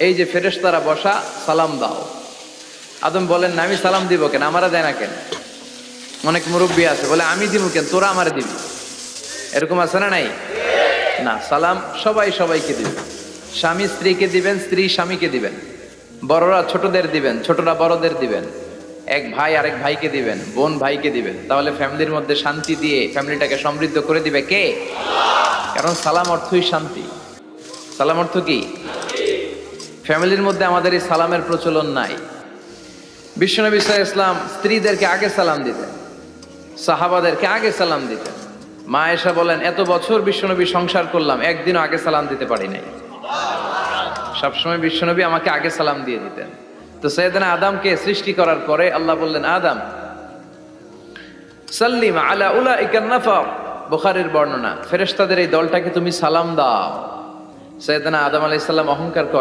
এই যে ফেরেশতারা বসা, সালাম দাও। আদম বলেন না, আমি সালাম দিব কেন, আমারা দেয় না কেন? অনেক মুরব্বী আছে বলে আমি দিব কেন, তোরা আমারে দিবি। এরকম আছে না নাই? না, সালাম সবাই সবাইকে দিবেন। স্বামী স্ত্রীকে দিবেন, স্ত্রী স্বামীকে দিবেন, বড়রা ছোটদের দিবেন, ছোটরা বড়দের দিবেন, এক ভাই আরেক ভাইকে দিবেন, বোন ভাইকে দিবেন। তাহলে ফ্যামিলির মধ্যে শান্তি দিয়ে ফ্যামিলিটাকে সমৃদ্ধ করে দিবে কে? কারণ সালাম অর্থই শান্তি। সালাম অর্থ কি? ফ্যামিলির মধ্যে আমাদের এই সালামের প্রচলন নাই। বিশ্বনবী সাল্লাল্লাহু আলাইহি ওয়াসাল্লাম স্ত্রীদেরকে আগে সালাম দিতেন, সাহাবাদেরকে আগে সালাম দিতেন। মা আয়েশা বলেন, এত বছর বিশ্বনবী সংসার করলাম, একদিনও আগে সালাম দিতে পারি নাই। সবসময় বিশ্বনবী আমাকে আগে সালাম দিয়ে দিতেন। তো সাইয়েদনা আদমকে সৃষ্টি করার পরে আল্লাহ বললেন, আদম সাল্লিম আলা উলাইকা নাফর, বুখারীর বর্ণনা, ফেরেশতাদের এই দলটাকে তুমি সালাম দাও। সাইয়েদনা আদম আলাইহিস সালাম অহংকার